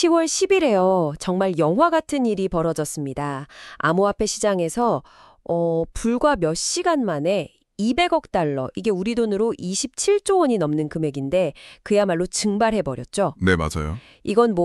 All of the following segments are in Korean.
10월 10일에요. 정말 영화 같은 일이 벌어졌습니다. 암호화폐 시장에서 불과 몇 시간 만에 200억 달러, 이게 우리 돈으로 27조 원이 넘는 금액인데 그야말로 증발해버렸죠. 네, 맞아요. 이건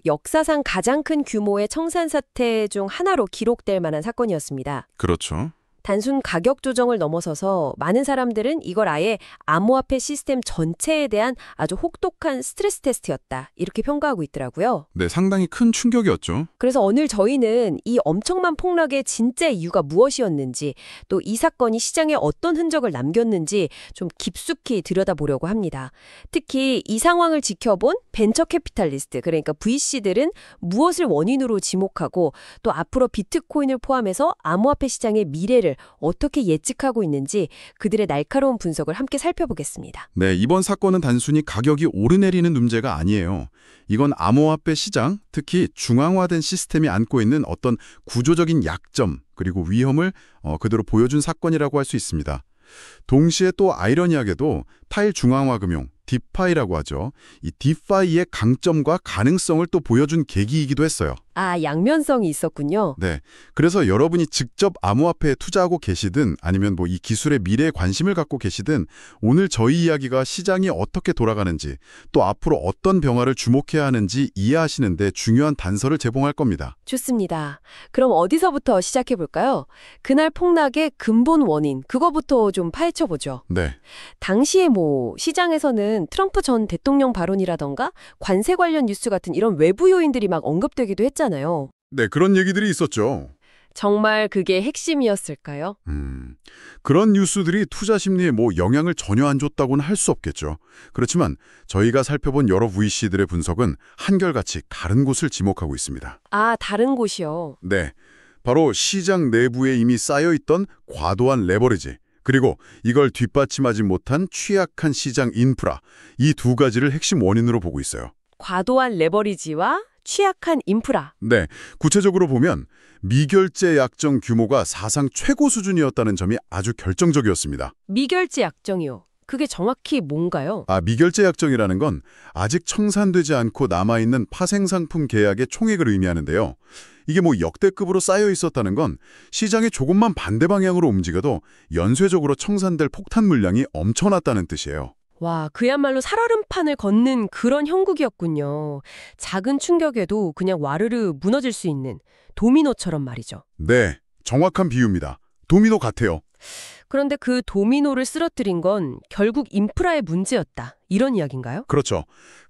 역사상 가장 큰 규모의 청산 사태 중 하나로 기록될 만한 사건이었습니다. 그렇죠. 단순 가격 조정을 넘어서서 많은 사람들은 이걸 아예 암호화폐 시스템 전체에 대한 아주 혹독한 스트레스 테스트였다, 이렇게 평가하고 있더라고요. 네, 상당히 큰 충격이었죠. 그래서 오늘 저희는 이 엄청난 폭락의 진짜 이유가 무엇이었는지, 또 이 사건이 시장에 어떤 흔적을 남겼는지 좀 깊숙이 들여다보려고 합니다. 특히 이 상황을 지켜본 벤처 캐피탈리스트, 그러니까 VC들은 무엇을 원인으로 지목하고 또 앞으로 비트코인을 포함해서 암호화폐 시장의 미래를 어떻게 예측하고 있는지 그들의 날카로운 분석을 함께 살펴보겠습니다. 네, 이번 사건은 단순히 가격이 오르내리는 문제가 아니에요. 이건 암호화폐 시장, 특히 중앙화된 시스템이 안고 있는 어떤 구조적인 약점, 그리고 위험을 그대로 보여준 사건이라고 할 수 있습니다. 동시에 또 아이러니하게도 탈중앙화 금융, 디파이라고 하죠. 이 디파이의 강점과 가능성을 또 보여준 계기이기도 했어요. 아, 양면성이 있었군요. 네, 그래서 여러분이 직접 암호화폐에 투자하고 계시든 아니면 이 기술의 미래에 관심을 갖고 계시든 오늘 저희 이야기가 시장이 어떻게 돌아가는지 또 앞으로 어떤 변화를 주목해야 하는지 이해하시는 데 중요한 단서를 제공할 겁니다. 좋습니다. 그럼 어디서부터 시작해볼까요? 그날 폭락의 근본 원인, 그거부터 좀 파헤쳐보죠. 네, 당시에 시장에서는 트럼프 전 대통령 발언이라던가 관세 관련 뉴스 같은 이런 외부 요인들이 막 언급되기도 했잖아요. 네, 그런 얘기들이 있었죠. 정말 그게 핵심이었을까요? 그런 뉴스들이 투자 심리에 영향을 전혀 안 줬다고는 할 수 없겠죠. 그렇지만 저희가 살펴본 여러 VC들의 분석은 한결같이 다른 곳을 지목하고 있습니다. 아, 다른 곳이요. 네, 바로 시장 내부에 이미 쌓여있던 과도한 레버리지, 그리고 이걸 뒷받침하지 못한 취약한 시장 인프라, 이 두 가지를 핵심 원인으로 보고 있어요. 과도한 레버리지와 취약한 인프라. 네, 구체적으로 보면 미결제 약정 규모가 사상 최고 수준이었다는 점이 아주 결정적이었습니다. 미결제 약정이요. 그게 정확히 뭔가요? 미결제 약정이라는 건 아직 청산되지 않고 남아있는 파생상품 계약의 총액을 의미하는데요. 이게 역대급으로 쌓여 있었다는 건 시장이 조금만 반대 방향으로 움직여도 연쇄적으로 청산될 폭탄 물량이 엄청났다는 뜻이에요. 와, 그야말로 살얼음판을 걷는 그런 형국이었군요. 작은 충격에도 그냥 와르르 무너질 수 있는 도미노처럼 말이죠. 네, 정확한 비유입니다. 도미노 같아요. 그런데 그 도미노를 쓰러뜨린 건 결국 인프라의 문제였다, 이런 이야기인가요? 그렇죠.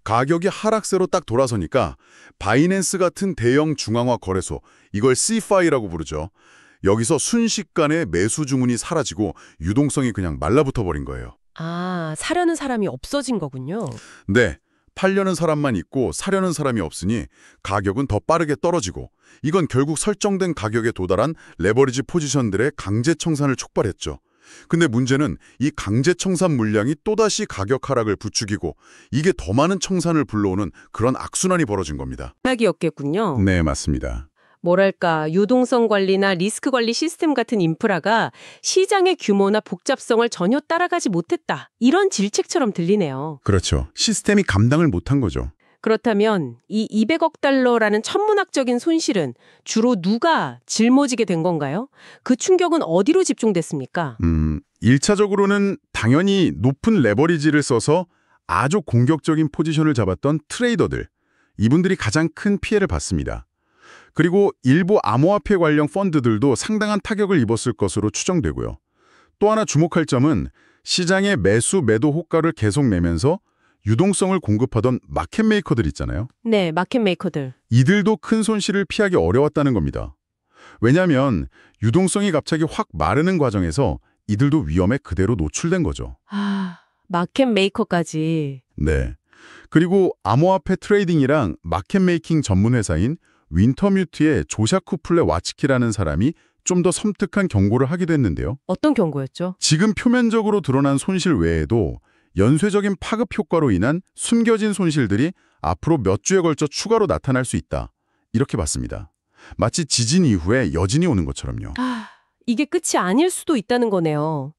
가격이 하락세로 딱 돌아서니까 바이낸스 같은 대형 중앙화 거래소, 이걸 CFI라고 부르죠. 여기서 순식간에 매수 주문이 사라지고 유동성이 그냥 말라붙어 버린 거예요. 아, 사려는 사람이 없어진 거군요. 네, 팔려는 사람만 있고 사려는 사람이 없으니 가격은 더 빠르게 떨어지고, 이건 결국 설정된 가격에 도달한 레버리지 포지션들의 강제 청산을 촉발했죠. 근데 문제는 이 강제 청산 물량이 또다시 가격 하락을 부추기고 이게 더 많은 청산을 불러오는 그런 악순환이 벌어진 겁니다. 낙이었겠군요. 네, 맞습니다. 뭐랄까, 유동성 관리나 리스크 관리 시스템 같은 인프라가 시장의 규모나 복잡성을 전혀 따라가지 못했다, 이런 질책처럼 들리네요. 그렇죠. 시스템이 감당을 못한 거죠. 그렇다면 이 200억 달러라는 천문학적인 손실은 주로 누가 짊어지게 된 건가요? 그 충격은 어디로 집중됐습니까? 1차적으로는 당연히 높은 레버리지를 써서 아주 공격적인 포지션을 잡았던 트레이더들, 이분들이 가장 큰 피해를 봤습니다. 그리고 일부 암호화폐 관련 펀드들도 상당한 타격을 입었을 것으로 추정되고요. 또 하나 주목할 점은 시장의 매수 매도 호가를 계속 내면서 유동성을 공급하던 마켓메이커들 있잖아요. 네, 마켓메이커들. 이들도 큰 손실을 피하기 어려웠다는 겁니다. 왜냐하면 유동성이 갑자기 확 마르는 과정에서 이들도 위험에 그대로 노출된 거죠. 아, 마켓메이커까지. 네. 그리고 암호화폐 트레이딩이랑 마켓메이킹 전문 회사인 윈터뮤트의 조샤쿠 플레 와츠키라는 사람이 좀 더 섬뜩한 경고를 하기도 했는데요. 어떤 경고였죠? 지금 표면적으로 드러난 손실 외에도 연쇄적인 파급 효과로 인한 숨겨진 손실들이 앞으로 몇 주에 걸쳐 추가로 나타날 수 있다, 이렇게 봤습니다. 마치 지진 이후에 여진이 오는 것처럼요. 아, 이게 끝이 아닐 수도 있다는 거네요.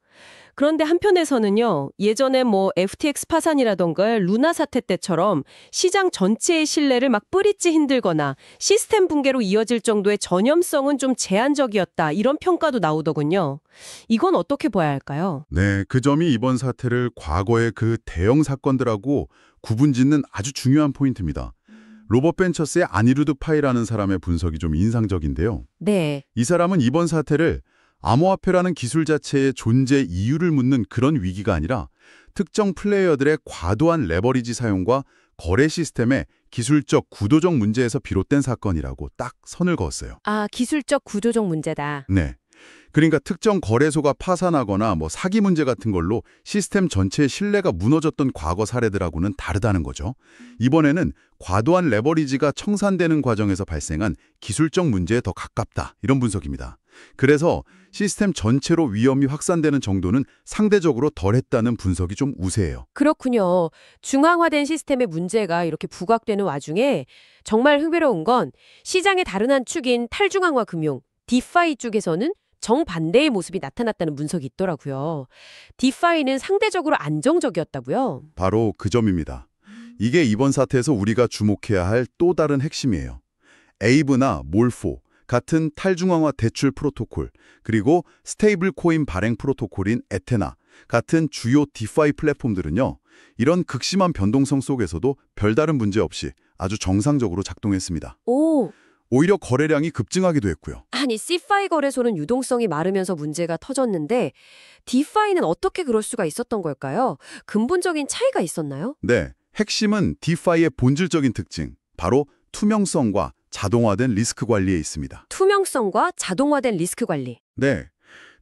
그런데 한편에서는요, 예전에 뭐 FTX 파산이라던가 루나 사태 때처럼 시장 전체의 신뢰를 막 뿌리치 힘들거나 시스템 붕괴로 이어질 정도의 전염성은 좀 제한적이었다, 이런 평가도 나오더군요. 이건 어떻게 봐야 할까요? 네, 그 점이 이번 사태를 과거의 그 대형 사건들하고 구분짓는 아주 중요한 포인트입니다. 로버트 벤처스의 아니루드 파이라는 사람의 분석이 좀 인상적인데요. 네. 이 사람은 이번 사태를 암호화폐라는 기술 자체의 존재 이유를 묻는 그런 위기가 아니라 특정 플레이어들의 과도한 레버리지 사용과 거래 시스템의 기술적 구도적 문제에서 비롯된 사건이라고 딱 선을 그었어요. 아, 기술적 구조적 문제다. 네. 그러니까 특정 거래소가 파산하거나 뭐 사기 문제 같은 걸로 시스템 전체의 신뢰가 무너졌던 과거 사례들하고는 다르다는 거죠. 이번에는 과도한 레버리지가 청산되는 과정에서 발생한 기술적 문제에 더 가깝다, 이런 분석입니다. 그래서 시스템 전체로 위험이 확산되는 정도는 상대적으로 덜했다는 분석이 좀 우세해요. 그렇군요. 중앙화된 시스템의 문제가 이렇게 부각되는 와중에 정말 흥미로운 건 시장의 다른 한 축인 탈중앙화 금융, 디파이 쪽에서는 정반대의 모습이 나타났다는 분석이 있더라고요. 디파이는 상대적으로 안정적이었다고요? 바로 그 점입니다. 이게 이번 사태에서 우리가 주목해야 할 또 다른 핵심이에요. 에이브나 몰포 같은 탈중앙화 대출 프로토콜, 그리고 스테이블 코인 발행 프로토콜인 에테나 같은 주요 디파이 플랫폼들은요, 이런 극심한 변동성 속에서도 별다른 문제 없이 아주 정상적으로 작동했습니다. 오, 오히려 거래량이 급증하기도 했고요. 아니 C5 거래소는 유동성이 마르면서 문제가 터졌는데 디파이는 어떻게 그럴 수가 있었던 걸까요? 근본적인 차이가 있었나요? 네, 핵심은 디파이의 본질적인 특징, 바로 투명성과 자동화된 리스크 관리에 있습니다. 투명성과 자동화된 리스크 관리. 네,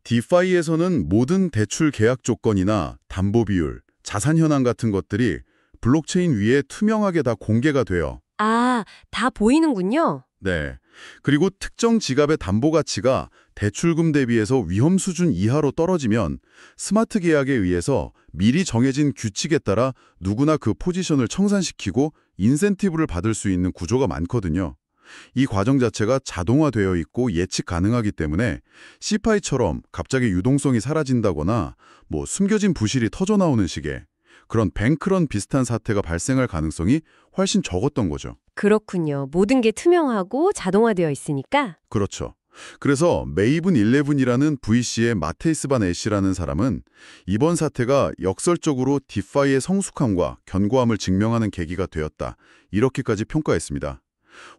디파이에서는 모든 대출 계약 조건이나 담보 비율, 자산 현황 같은 것들이 블록체인 위에 투명하게 다 공개가 돼요. 아, 다 보이는군요. 네. 그리고 특정 지갑의 담보 가치가 대출금 대비해서 위험 수준 이하로 떨어지면 스마트 계약에 의해서 미리 정해진 규칙에 따라 누구나 그 포지션을 청산시키고 인센티브를 받을 수 있는 구조가 많거든요. 이 과정 자체가 자동화되어 있고 예측 가능하기 때문에 C-파이처럼 갑자기 유동성이 사라진다거나 뭐 숨겨진 부실이 터져나오는 식의 그런 뱅크런 비슷한 사태가 발생할 가능성이 훨씬 적었던 거죠. 그렇군요. 모든 게 투명하고 자동화되어 있으니까. 그렇죠. 그래서 메이븐 11이라는 VC의 마테이스 반 애쉬라는 사람은 이번 사태가 역설적으로 디파이의 성숙함과 견고함을 증명하는 계기가 되었다, 이렇게까지 평가했습니다.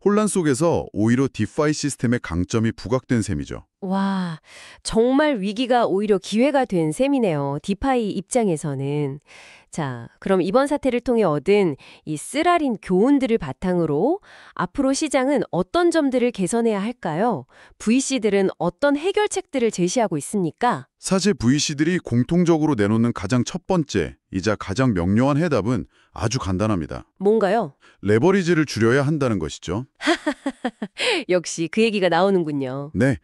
혼란 속에서 오히려 디파이 시스템의 강점이 부각된 셈이죠. 와, 정말 위기가 오히려 기회가 된 셈이네요. 디파이 입장에서는. 자, 그럼 이번 사태를 통해 얻은 이 쓰라린 교훈들을 바탕으로 앞으로 시장은 어떤 점들을 개선해야 할까요? VC들은 어떤 해결책들을 제시하고 있습니까? 사실 VC들이 공통적으로 내놓는 가장 첫 번째, 이자 가장 명료한 해답은 아주 간단합니다. 뭔가요? 레버리지를 줄여야 한다는 것이죠. 역시 그 얘기가 나오는군요. 네.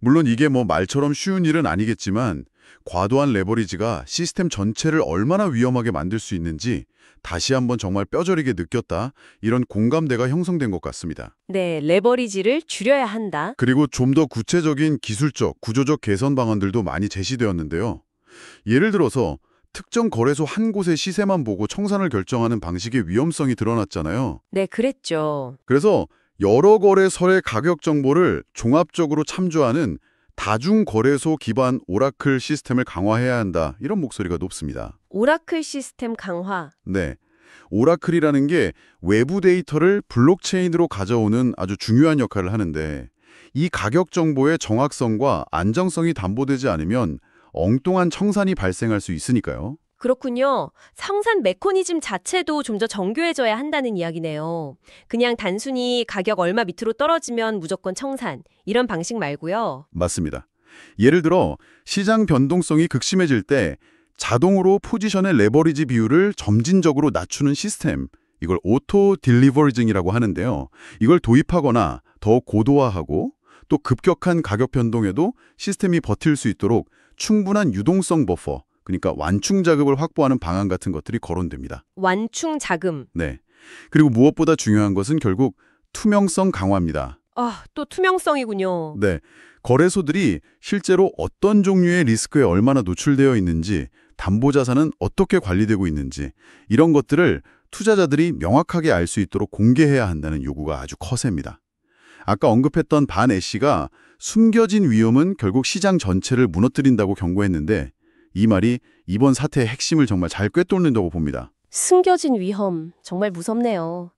물론 이게 뭐 말처럼 쉬운 일은 아니겠지만 과도한 레버리지가 시스템 전체를 얼마나 위험하게 만들 수 있는지 다시 한번 정말 뼈저리게 느꼈다, 이런 공감대가 형성된 것 같습니다. 네, 레버리지를 줄여야 한다. 그리고 좀 더 구체적인 기술적, 구조적 개선 방안들도 많이 제시되었는데요. 예를 들어서 특정 거래소 한 곳의 시세만 보고 청산을 결정하는 방식의 위험성이 드러났잖아요. 네, 그랬죠. 그래서 여러 거래소의 가격 정보를 종합적으로 참조하는 다중거래소 기반 오라클 시스템을 강화해야 한다, 이런 목소리가 높습니다. 오라클 시스템 강화. 네, 오라클이라는 게 외부 데이터를 블록체인으로 가져오는 아주 중요한 역할을 하는데 이 가격 정보의 정확성과 안정성이 담보되지 않으면 엉뚱한 청산이 발생할 수 있으니까요. 그렇군요. 청산 메커니즘 자체도 좀 더 정교해져야 한다는 이야기네요. 그냥 단순히 가격 얼마 밑으로 떨어지면 무조건 청산, 이런 방식 말고요. 맞습니다. 예를 들어 시장 변동성이 극심해질 때 자동으로 포지션의 레버리지 비율을 점진적으로 낮추는 시스템, 이걸 오토 딜리버리징이라고 하는데요. 이걸 도입하거나 더 고도화하고 또 급격한 가격 변동에도 시스템이 버틸 수 있도록 충분한 유동성 버퍼, 그러니까 완충 자금을 확보하는 방안 같은 것들이 거론됩니다. 완충 자금. 네. 그리고 무엇보다 중요한 것은 결국 투명성 강화입니다. 아, 또 투명성이군요. 네. 거래소들이 실제로 어떤 종류의 리스크에 얼마나 노출되어 있는지, 담보자산은 어떻게 관리되고 있는지 이런 것들을 투자자들이 명확하게 알 수 있도록 공개해야 한다는 요구가 아주 커셉니다. 아까 언급했던 반 애쉬가 숨겨진 위험은 결국 시장 전체를 무너뜨린다고 경고했는데 이 말이 이번 사태의 핵심을 정말 잘 꿰뚫는다고 봅니다. 숨겨진 위험, 정말 무섭네요.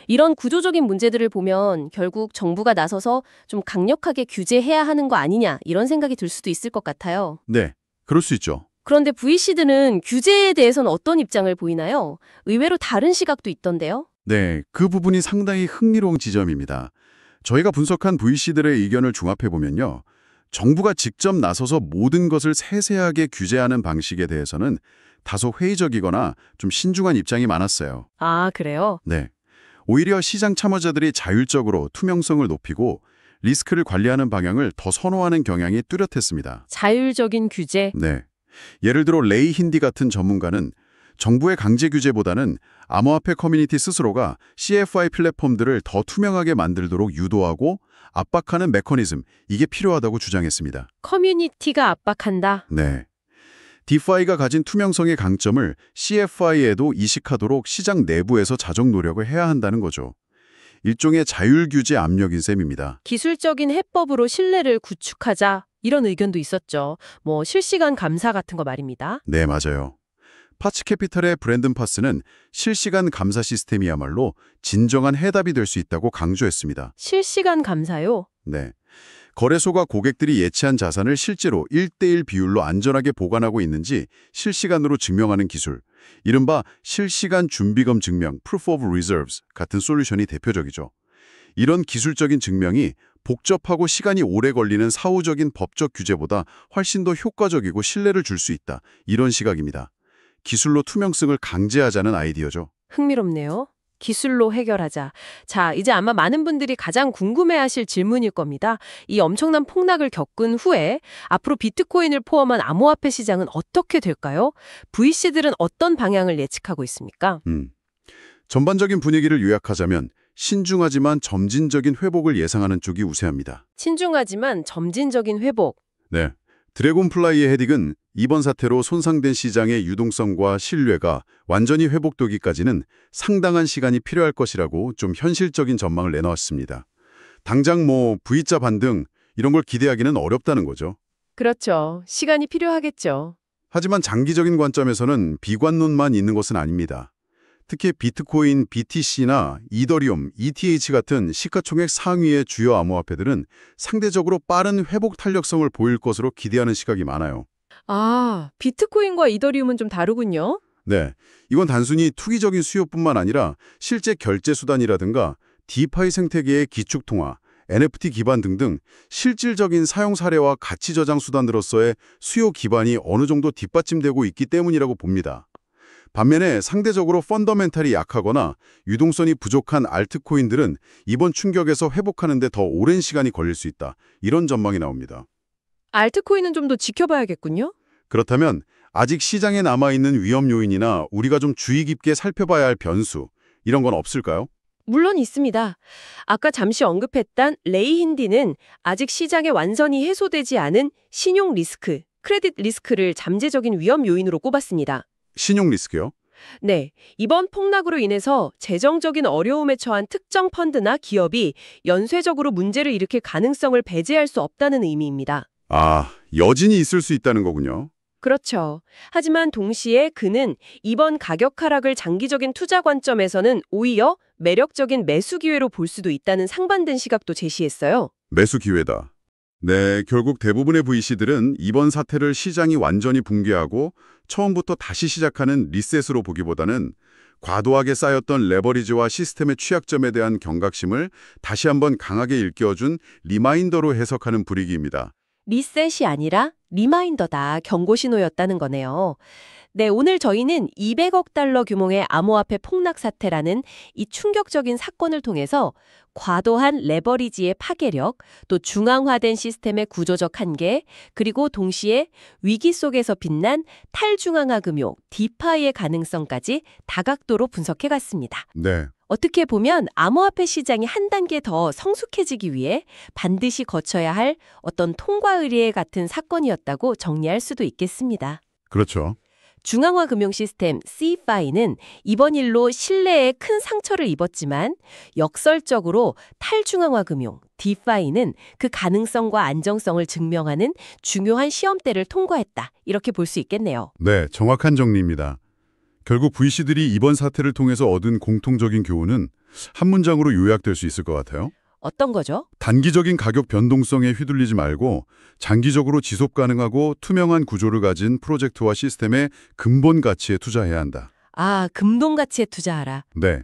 이런 구조적인 문제들을 보면 결국 정부가 나서서 좀 강력하게 규제해야 하는 거 아니냐 이런 생각이 들 수도 있을 것 같아요. 네, 그럴 수 있죠. 그런데 VC들은 규제에 대해서는 어떤 입장을 보이나요? 의외로 다른 시각도 있던데요. 네, 그 부분이 상당히 흥미로운 지점입니다. 저희가 분석한 VC들의 의견을 종합해보면요. 정부가 직접 나서서 모든 것을 세세하게 규제하는 방식에 대해서는 다소 회의적이거나 좀 신중한 입장이 많았어요. 아, 그래요? 네. 오히려 시장 참여자들이 자율적으로 투명성을 높이고 리스크를 관리하는 방향을 더 선호하는 경향이 뚜렷했습니다. 자율적인 규제. 네. 예를 들어 레이 힌디 같은 전문가는 정부의 강제 규제보다는 암호화폐 커뮤니티 스스로가 CFI 플랫폼들을 더 투명하게 만들도록 유도하고 압박하는 메커니즘, 이게 필요하다고 주장했습니다. 커뮤니티가 압박한다. 네. 디파이가 가진 투명성의 강점을 CFI에도 이식하도록 시장 내부에서 자정 노력을 해야 한다는 거죠. 일종의 자율규제 압력인 셈입니다. 기술적인 해법으로 신뢰를 구축하자. 이런 의견도 있었죠. 뭐 실시간 감사 같은 거 말입니다. 네, 맞아요. 파츠캐피탈의 브랜든 파스는 실시간 감사 시스템이야말로 진정한 해답이 될 수 있다고 강조했습니다. 실시간 감사요? 네. 거래소가 고객들이 예치한 자산을 실제로 1:1 비율로 안전하게 보관하고 있는지 실시간으로 증명하는 기술, 이른바 실시간 준비금 증명, Proof of Reserves 같은 솔루션이 대표적이죠. 이런 기술적인 증명이 복잡하고 시간이 오래 걸리는 사후적인 법적 규제보다 훨씬 더 효과적이고 신뢰를 줄 수 있다. 이런 시각입니다. 기술로 투명성을 강제하자는 아이디어죠. 흥미롭네요. 기술로 해결하자. 자, 이제 아마 많은 분들이 가장 궁금해하실 질문일 겁니다. 이 엄청난 폭락을 겪은 후에 앞으로 비트코인을 포함한 암호화폐 시장은 어떻게 될까요? VC들은 어떤 방향을 예측하고 있습니까? 전반적인 분위기를 요약하자면 신중하지만 점진적인 회복을 예상하는 쪽이 우세합니다. 신중하지만 점진적인 회복. 네. 드래곤플라이의 헤딕은 이번 사태로 손상된 시장의 유동성과 신뢰가 완전히 회복되기까지는 상당한 시간이 필요할 것이라고 좀 현실적인 전망을 내놓았습니다. 당장 V자 반등 이런 걸 기대하기는 어렵다는 거죠. 그렇죠. 시간이 필요하겠죠. 하지만 장기적인 관점에서는 비관론만 있는 것은 아닙니다. 특히 비트코인, BTC나 이더리움, ETH 같은 시가총액 상위의 주요 암호화폐들은 상대적으로 빠른 회복 탄력성을 보일 것으로 기대하는 시각이 많아요. 아, 비트코인과 이더리움은 좀 다르군요. 네, 이건 단순히 투기적인 수요뿐만 아니라 실제 결제 수단이라든가 디파이 생태계의 기축통화, NFT 기반 등등 실질적인 사용 사례와 가치 저장 수단으로서의 수요 기반이 어느 정도 뒷받침되고 있기 때문이라고 봅니다. 반면에 상대적으로 펀더멘탈이 약하거나 유동성이 부족한 알트코인들은 이번 충격에서 회복하는 데 더 오랜 시간이 걸릴 수 있다. 이런 전망이 나옵니다. 알트코인은 좀 더 지켜봐야겠군요. 그렇다면 아직 시장에 남아있는 위험 요인이나 우리가 좀 주의 깊게 살펴봐야 할 변수, 이런 건 없을까요? 물론 있습니다. 아까 잠시 언급했던 레이 힌디는 아직 시장에 완전히 해소되지 않은 신용 리스크, 크레딧 리스크를 잠재적인 위험 요인으로 꼽았습니다. 신용 리스크요? 네, 이번 폭락으로 인해서 재정적인 어려움에 처한 특정 펀드나 기업이 연쇄적으로 문제를 일으킬 가능성을 배제할 수 없다는 의미입니다. 아, 여진이 있을 수 있다는 거군요. 그렇죠. 하지만 동시에 그는 이번 가격 하락을 장기적인 투자 관점에서는 오히려 매력적인 매수 기회로 볼 수도 있다는 상반된 시각도 제시했어요. 매수 기회다. 네, 결국 대부분의 VC들은 이번 사태를 시장이 완전히 붕괴하고 처음부터 다시 시작하는 리셋으로 보기보다는 과도하게 쌓였던 레버리지와 시스템의 취약점에 대한 경각심을 다시 한번 강하게 일깨워준 리마인더로 해석하는 분위기입니다. 리셋이 아니라 리마인더다, 경고 신호였다는 거네요. 네, 오늘 저희는 200억 달러 규모의 암호화폐 폭락 사태라는 이 충격적인 사건을 통해서 과도한 레버리지의 파괴력, 또 중앙화된 시스템의 구조적 한계, 그리고 동시에 위기 속에서 빛난 탈중앙화 금융, 디파이의 가능성까지 다각도로 분석해갔습니다. 네. 어떻게 보면 암호화폐 시장이 한 단계 더 성숙해지기 위해 반드시 거쳐야 할 어떤 통과 의례 같은 사건이었다고 정리할 수도 있겠습니다. 그렇죠. 중앙화 금융 시스템 CFI는 이번 일로 신뢰에 큰 상처를 입었지만 역설적으로 탈중앙화 금융 DeFi는 그 가능성과 안정성을 증명하는 중요한 시험대를 통과했다. 이렇게 볼 수 있겠네요. 네, 정확한 정리입니다. 결국 VC들이 이번 사태를 통해서 얻은 공통적인 교훈은 한 문장으로 요약될 수 있을 것 같아요. 어떤 거죠? 단기적인 가격 변동성에 휘둘리지 말고 장기적으로 지속 가능하고 투명한 구조를 가진 프로젝트와 시스템의 근본 가치에 투자해야 한다. 아, 금동 가치에 투자하라. 네.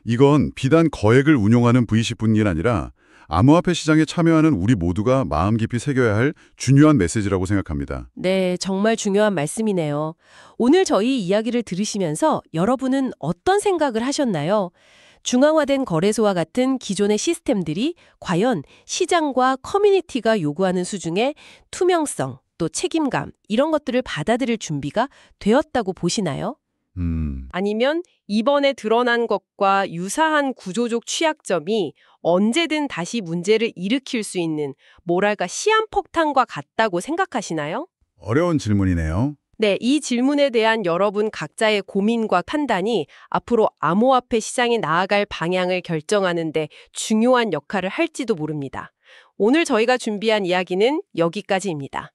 이건 비단 거액을 운용하는 VC뿐이 아니라 암호화폐 시장에 참여하는 우리 모두가 마음 깊이 새겨야 할 중요한 메시지라고 생각합니다. 네, 정말 중요한 말씀이네요. 오늘 저희 이야기를 들으시면서 여러분은 어떤 생각을 하셨나요? 중앙화된 거래소와 같은 기존의 시스템들이 과연 시장과 커뮤니티가 요구하는 수준의 투명성, 또 책임감, 이런 것들을 받아들일 준비가 되었다고 보시나요? 아니면 이번에 드러난 것과 유사한 구조적 취약점이 언제든 다시 문제를 일으킬 수 있는 뭐랄까 시한폭탄과 같다고 생각하시나요? 어려운 질문이네요. 네, 이 질문에 대한 여러분 각자의 고민과 판단이 앞으로 암호화폐 시장에 나아갈 방향을 결정하는 데 중요한 역할을 할지도 모릅니다. 오늘 저희가 준비한 이야기는 여기까지입니다.